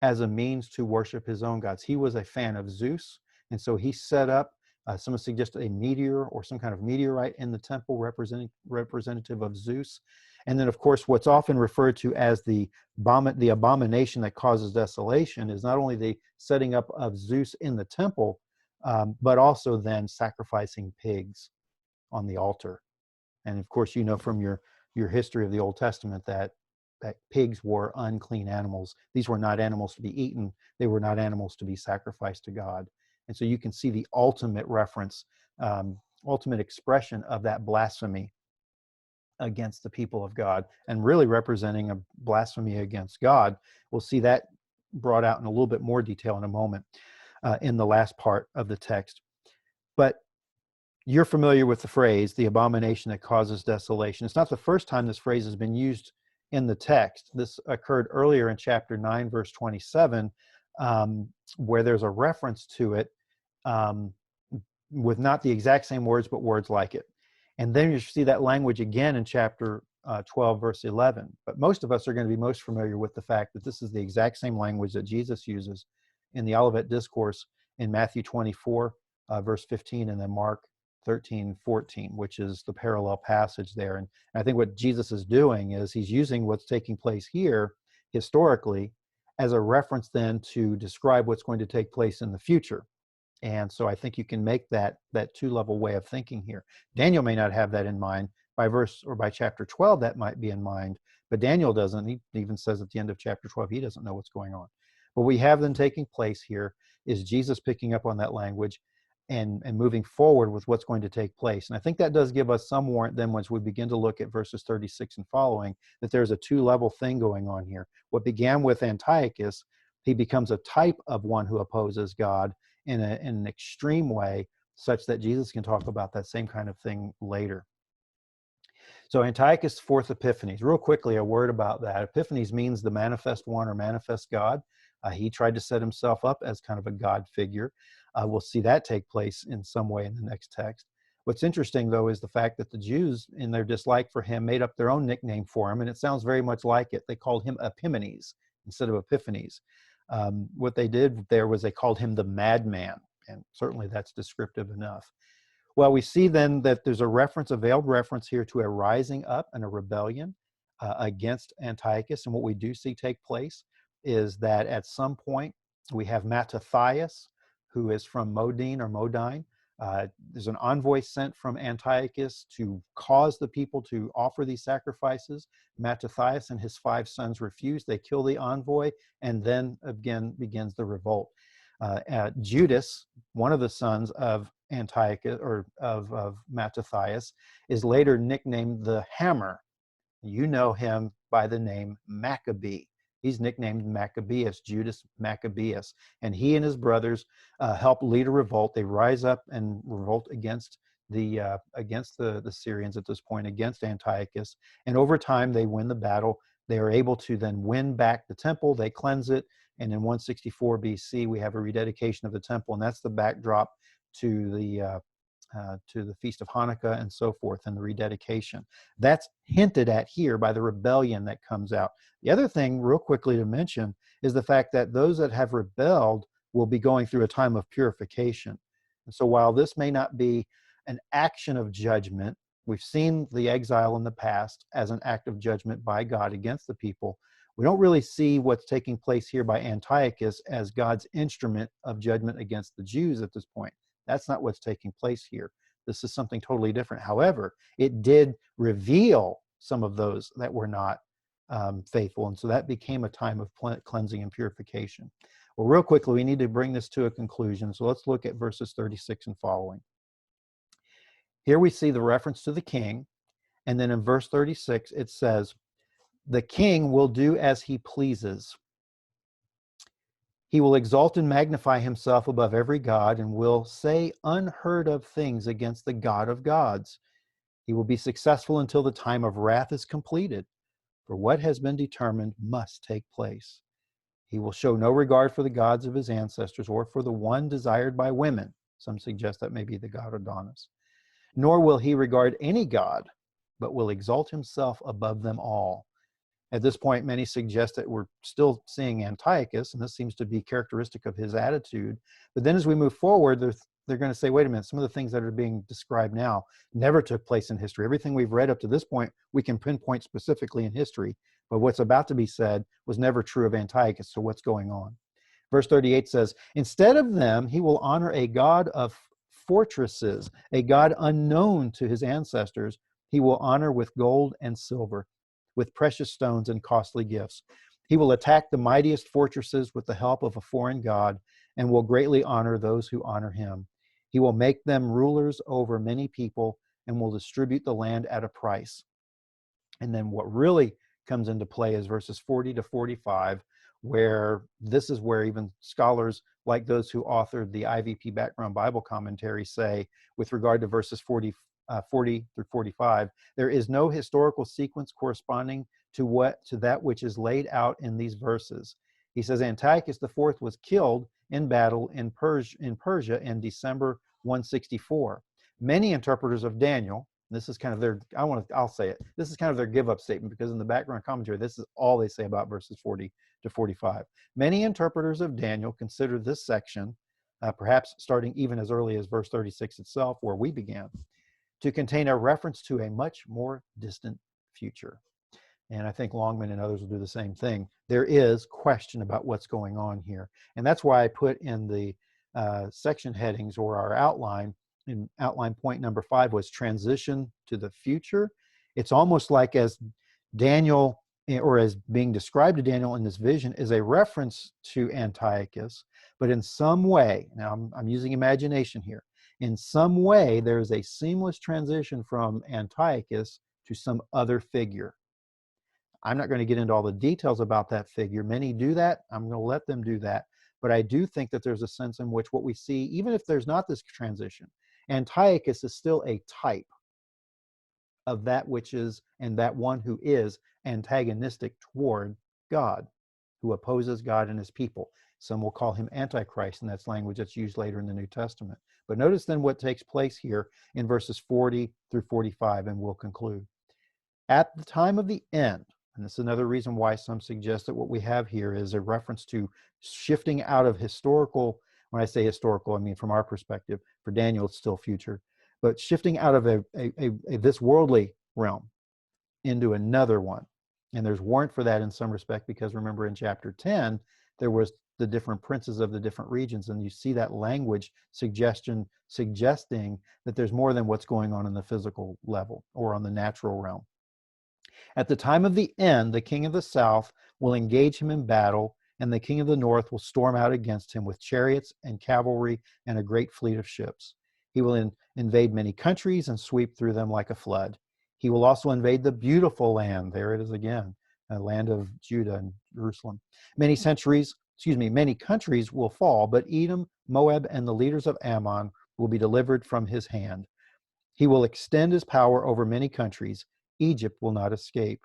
as a means to worship his own gods. He was a fan of Zeus, and so he set up, someone suggested a meteor or some kind of meteorite in the temple representative of Zeus. And then, of course, what's often referred to as the abomination that causes desolation is not only the setting up of Zeus in the temple, but also then sacrificing pigs on the altar. And of course, you know from your history of the Old Testament that pigs were unclean animals. These were not animals to be eaten. They were not animals to be sacrificed to God. And so you can see the ultimate reference, ultimate expression of that blasphemy against the people of God, and really representing a blasphemy against God. We'll see that brought out in a little bit more detail in a moment in the last part of the text. But you're familiar with the phrase, the abomination that causes desolation. It's not the first time this phrase has been used in the text. This occurred earlier in chapter 9, verse 27, where there's a reference to it with not the exact same words, but words like it. And then you see that language again in chapter 12, verse 11. But most of us are going to be most familiar with the fact that this is the exact same language that Jesus uses in the Olivet Discourse in Matthew 24, verse 15, and then Mark 13:14, which is the parallel passage there. And I think what Jesus is doing is he's using what's taking place here historically as a reference then to describe what's going to take place in the future. And so I think you can make that two-level way of thinking here. Daniel may not have that in mind. By verse or by chapter 12, that might be in mind, but Daniel doesn't. He even says at the end of chapter 12, he doesn't know what's going on. What we have then taking place here is Jesus picking up on that language and moving forward with what's going to take place. And I think that does give us some warrant then once we begin to look at verses 36 and following, that there's a two-level thing going on here. What began with Antiochus, he becomes a type of one who opposes God in an extreme way, such that Jesus can talk about that same kind of thing later. So Antiochus' fourth Epiphanes. Real quickly, a word about that. Epiphanes means the manifest one or manifest God. He tried to set himself up as kind of a God figure. We'll see that take place in some way in the next text. What's interesting, though, is the fact that the Jews, in their dislike for him, made up their own nickname for him, and it sounds very much like it. They called him Epiphanes instead of Epiphanes. What they did there was they called him the madman. And certainly that's descriptive enough. Well, we see then that there's a veiled reference here to a rising up and a rebellion against Antiochus. And what we do see take place is that at some point we have Mattathias, who is from Modine or Modine. There's an envoy sent from Antiochus to cause the people to offer these sacrifices. Mattathias and his 5 sons refuse. They kill the envoy, and then again begins the revolt. Judas, one of the sons of Antiochus or of Mattathias, is later nicknamed the Hammer. You know him by the name Maccabee. He's nicknamed Maccabeus, Judas Maccabeus, and he and his brothers help lead a revolt. They rise up and revolt against the Syrians at this point, against Antiochus, and over time they win the battle. They are able to then win back the temple. They cleanse it, and in 164 BC we have a rededication of the temple, and that's the backdrop to the Feast of Hanukkah and so forth, and the rededication. That's hinted at here by the rebellion that comes out. The other thing, real quickly to mention, is the fact that those that have rebelled will be going through a time of purification. And so while this may not be an action of judgment, we've seen the exile in the past as an act of judgment by God against the people. We don't really see what's taking place here by Antiochus as God's instrument of judgment against the Jews at this point. That's not what's taking place here. This is something totally different. However, it did reveal some of those that were not faithful, and so that became a time of cleansing and purification. Well, real quickly, we need to bring this to a conclusion, so let's look at verses 36 and following. Here we see the reference to the king, and then in verse 36 it says, "The king will do as he pleases. He will exalt and magnify himself above every god and will say unheard of things against the God of gods. He will be successful until the time of wrath is completed, for what has been determined must take place. He will show no regard for the gods of his ancestors or for the one desired by women." Some suggest that may be the god Adonis. "Nor will he regard any god, but will exalt himself above them all." At this point, many suggest that we're still seeing Antiochus, and this seems to be characteristic of his attitude. But then as we move forward, they're going to say, wait a minute, some of the things that are being described now never took place in history. Everything we've read up to this point, we can pinpoint specifically in history, but what's about to be said was never true of Antiochus, so what's going on? Verse 38 says, "Instead of them, he will honor a god of fortresses, a god unknown to his ancestors. He will honor with gold and silver, with precious stones and costly gifts. He will attack the mightiest fortresses with the help of a foreign god and will greatly honor those who honor him. He will make them rulers over many people and will distribute the land at a price." And then what really comes into play is verses 40 to 45, where this is where even scholars like those who authored the IVP Background Bible Commentary say, with regard to verses 40 through 45, there is no historical sequence corresponding to that which is laid out in these verses. He says Antiochus IV was killed in battle in Persia in December 164. Many interpreters of Daniel, this is kind of their, I'll say it, this is kind of their give up statement, because in the background commentary, this is all they say about verses 40 to 45. Many interpreters of Daniel consider this section, perhaps starting even as early as verse 36 itself, where we began, to contain a reference to a much more distant future. And I think Longman and others will do the same thing. There is question about what's going on here. And that's why I put in the section headings, or our outline, in outline point number 5 was transition to the future. It's almost like as Daniel, or as being described to Daniel in this vision, is a reference to Antiochus, but in some way, now I'm using imagination here, in some way there is a seamless transition from Antiochus to some other figure. I'm not going to get into all the details about that figure. Many do that. I'm going to let them do that. But I do think that there's a sense in which what we see, even if there's not this transition, Antiochus is still a type of that which is, and that one who is antagonistic toward God, who opposes God and his people. Some will call him Antichrist, and that's language that's used later in the New Testament. But notice then what takes place here in verses 40 through 45, and we'll conclude. At the time of the end, and this is another reason why some suggest that what we have here is a reference to shifting out of historical When I say historical, I mean from our perspective. For Daniel, it's still future. But shifting out of this worldly realm into another one. And there's warrant for that in some respect, because remember in chapter 10, there was the different princes of the different regions, and you see that language suggesting that there's more than what's going on in the physical level or on the natural realm. At the time of the end, the king of the south will engage him in battle, and the king of the north will storm out against him with chariots and cavalry and a great fleet of ships. He will invade many countries and sweep through them like a flood. He will also invade the beautiful land. There it is again, the land of Judah and Jerusalem. Many countries will fall, but Edom, Moab, and the leaders of Ammon will be delivered from his hand. He will extend his power over many countries. Egypt will not escape.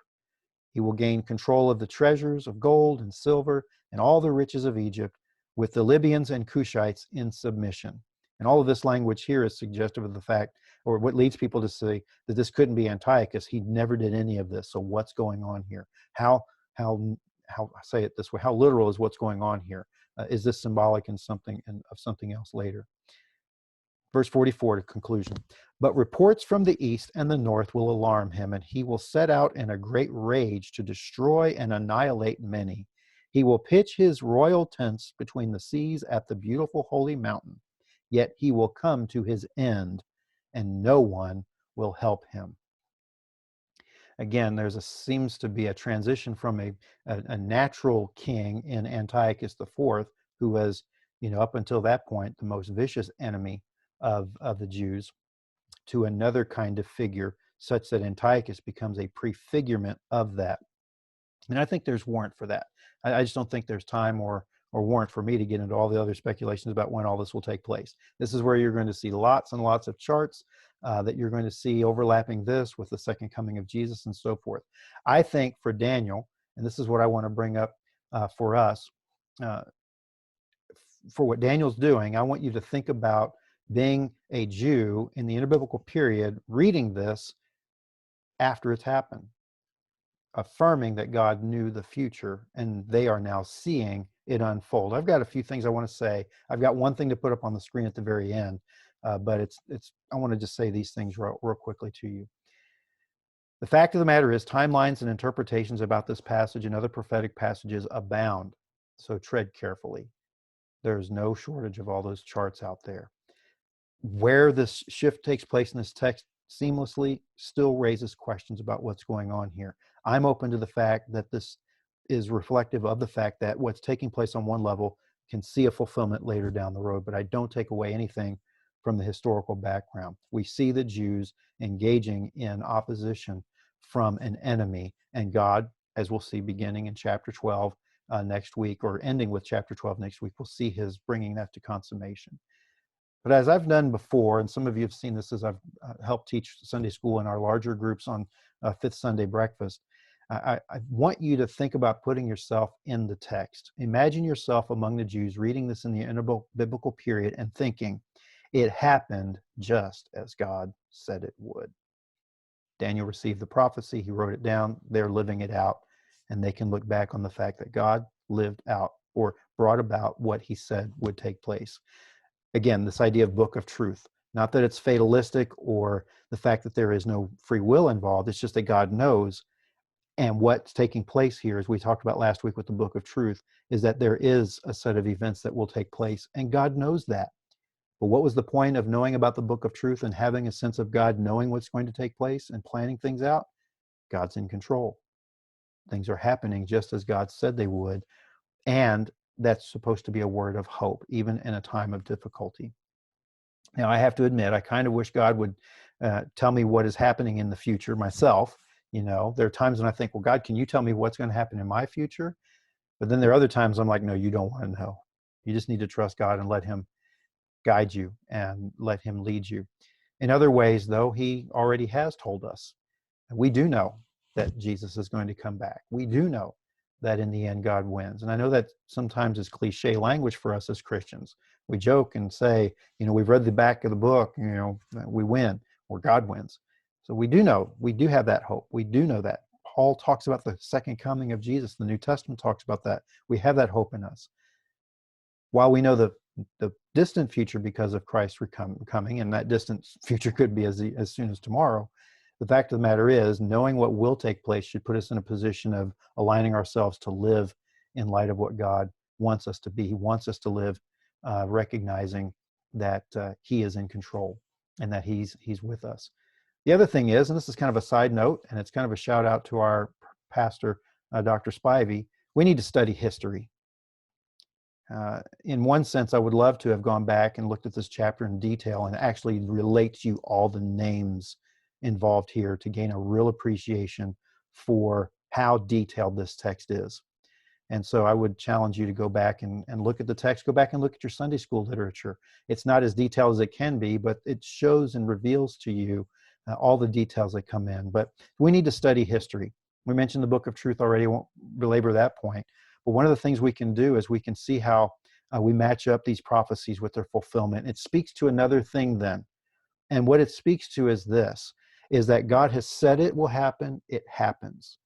He will gain control of the treasures of gold and silver and all the riches of Egypt, with the Libyans and Cushites in submission. And all of this language here is suggestive of the fact, or what leads people to say that this couldn't be Antiochus. He never did any of this. So what's going on here? How I say it this way? How literal is what's going on here? Is this symbolic in something of something else later? Verse 44 to conclusion. But reports from the east and the north will alarm him, and he will set out in a great rage to destroy and annihilate many. He will pitch his royal tents between the seas at the beautiful holy mountain. Yet he will come to his end, and no one will help him. Again, seems to be a transition from a natural king in Antiochus IV, who was, up until that point, the most vicious enemy of the Jews, to another kind of figure, such that Antiochus becomes a prefigurement of that. And I think there's warrant for that. I just don't think there's time or warrant for me to get into all the other speculations about when all this will take place. This is where you're going to see lots and lots of charts that you're going to see overlapping this with the second coming of Jesus and so forth. I think for Daniel, and this is what I want to bring up for us, for what Daniel's doing, I want you to think about being a Jew in the interbiblical period, reading this after it's happened, affirming that God knew the future, and they are now seeing it unfold. I've got a few things I want to say. I've got one thing to put up on the screen at the very end, but I want to just say these things real quickly to you. The fact of the matter is, timelines and interpretations about this passage and other prophetic passages abound, so tread carefully. There's no shortage of all those charts out there. Where this shift takes place in this text seamlessly still raises questions about what's going on here. I'm open to the fact that this is reflective of the fact that what's taking place on one level can see a fulfillment later down the road, but I don't take away anything from the historical background. We see the Jews engaging in opposition from an enemy, and God, as we'll see beginning in chapter 12 next week, or ending with chapter 12 next week, we'll see his bringing that to consummation. But as I've done before, and some of you have seen this as I've helped teach Sunday school in our larger groups on Fifth Sunday breakfast, I want you to think about putting yourself in the text. Imagine yourself among the Jews reading this in the interbiblical period and thinking, it happened just as God said it would. Daniel received the prophecy, he wrote it down, they're living it out, and they can look back on the fact that God lived out or brought about what he said would take place. Again, this idea of book of truth, not that it's fatalistic or the fact that there is no free will involved, it's just that God knows. And what's taking place here, as we talked about last week with the book of truth, is that there is a set of events that will take place, and God knows that. But what was the point of knowing about the book of truth and having a sense of God knowing what's going to take place and planning things out? God's in control. Things are happening just as God said they would, and that's supposed to be a word of hope, even in a time of difficulty. Now, I have to admit, I kind of wish God would tell me what is happening in the future myself. There are times when I think, well, God, can you tell me what's going to happen in my future? But then there are other times I'm like, no, you don't want to know. You just need to trust God and let him guide you and let him lead you. In other ways, though, he already has told us. We do know that Jesus is going to come back. We do know that in the end, God wins. And I know that sometimes is cliche language for us as Christians. We joke and say, we've read the back of the book, we win, or God wins. So we do know, we do have that hope. We do know that. Paul talks about the second coming of Jesus. The New Testament talks about that. We have that hope in us. While we know the the distant future because of Christ's coming, and that distant future could be as soon as tomorrow. The fact of the matter is, knowing what will take place should put us in a position of aligning ourselves to live in light of what God wants us to be. He wants us to live recognizing that He is in control and that He's with us. The other thing is, and this is kind of a side note, and it's kind of a shout out to our pastor, Dr. Spivey, we need to study history. In one sense, I would love to have gone back and looked at this chapter in detail and actually relate to you all the names involved here to gain a real appreciation for how detailed this text is. And so I would challenge you to go back and look at the text, go back and look at your Sunday school literature. It's not as detailed as it can be, but it shows and reveals to you all the details that come in. But we need to study history. We mentioned the Book of Truth already, I won't belabor that point. But one of the things we can do is we can see how we match up these prophecies with their fulfillment. It speaks to another thing then. And what it speaks to is this, is that God has said it will happen, it happens.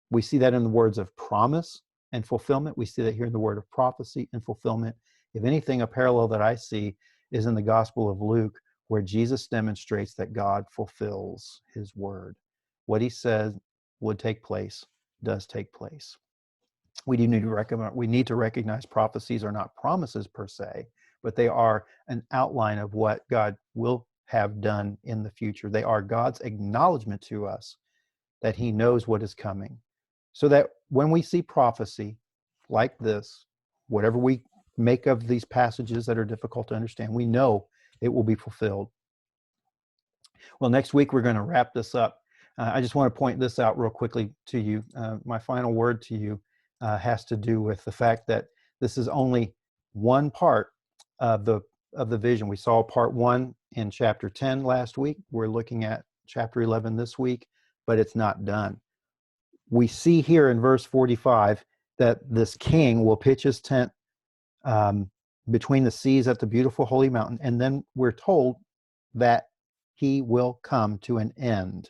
We see that in the words of promise and fulfillment. We see that here in the word of prophecy and fulfillment. If anything, a parallel that I see is in the Gospel of Luke, where Jesus demonstrates that God fulfills his word. What he said would take place does take place. We need to recognize prophecies are not promises per se, but they are an outline of what God will have done in the future. They are God's acknowledgement to us that he knows what is coming. So that when we see prophecy like this, whatever we make of these passages that are difficult to understand, we know it will be fulfilled. Well, next week we're going to wrap this up. I just want to point this out real quickly to you. My final word to you has to do with the fact that this is only one part of the vision. We saw part 1 in chapter 10 last week. We're looking at chapter 11 this week, but it's not done. We see here in verse 45 that this king will pitch his tent between the seas at the beautiful holy mountain, and then we're told that he will come to an end.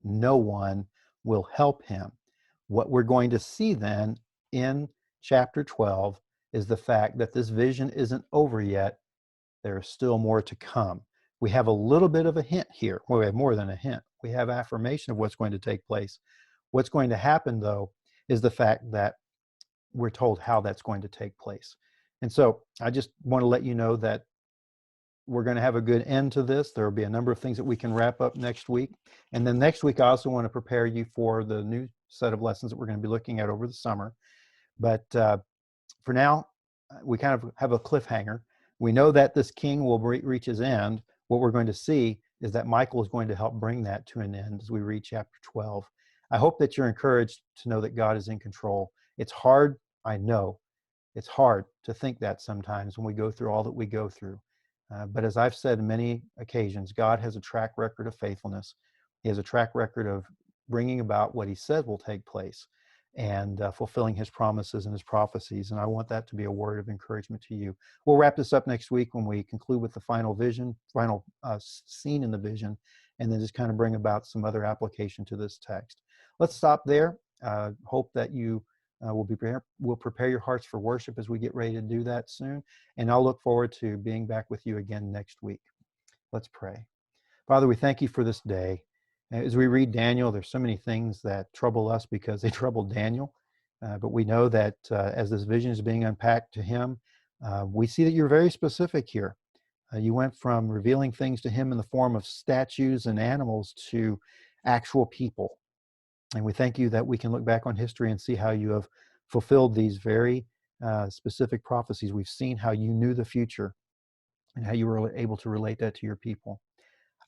No one will help him. What we're going to see then in chapter 12 is the fact that this vision isn't over yet. There is still more to come. We have a little bit of a hint here. Well, we have more than a hint. We have affirmation of what's going to take place. What's going to happen, though, is the fact that we're told how that's going to take place. And so I just want to let you know that we're going to have a good end to this. There will be a number of things that we can wrap up next week. And then next week, I also want to prepare you for the new set of lessons that we're going to be looking at over the summer. But for now, we kind of have a cliffhanger. We know that this king will reach his end. What we're going to see is that Michael is going to help bring that to an end as we read chapter 12. I hope that you're encouraged to know that God is in control. It's hard, I know. It's hard to think that sometimes when we go through all that we go through. But as I've said on many occasions, God has a track record of faithfulness. He has a track record of bringing about what he said will take place and fulfilling his promises and his prophecies. And I want that to be a word of encouragement to you. We'll wrap this up next week when we conclude with the final vision, final scene in the vision, and then just kind of bring about some other application to this text. Let's stop there. Hope that you will prepare your hearts for worship as we get ready to do that soon. And I'll look forward to being back with you again next week. Let's pray. Father, we thank you for this day. As we read Daniel, there's so many things that trouble us because they troubled Daniel. But we know that as this vision is being unpacked to him, we see that you're very specific here. You went from revealing things to him in the form of statues and animals to actual people. And we thank you that we can look back on history and see how you have fulfilled these very specific prophecies. We've seen how you knew the future and how you were able to relate that to your people.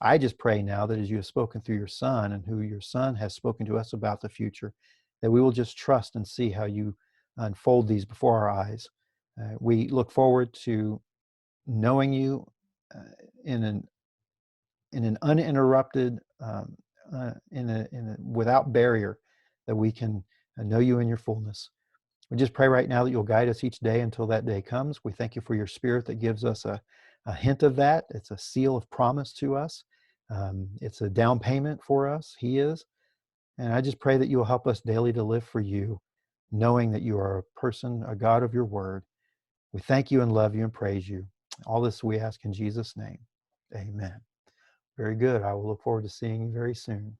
I just pray now that as you have spoken through your son and who your son has spoken to us about the future, that we will just trust and see how you unfold these before our eyes. We look forward to knowing you in an uninterrupted, without barrier, that we can know you in your fullness. We just pray right now that you'll guide us each day until that day comes. We thank you for your spirit that gives us a hint of that. It's a seal of promise to us. It's a down payment for us. He is. And I just pray that you'll help us daily to live for you, knowing that you are a person, a God of your word, We thank you and love you and praise you. All this we ask in Jesus' name. Amen. Very good. I will look forward to seeing you very soon.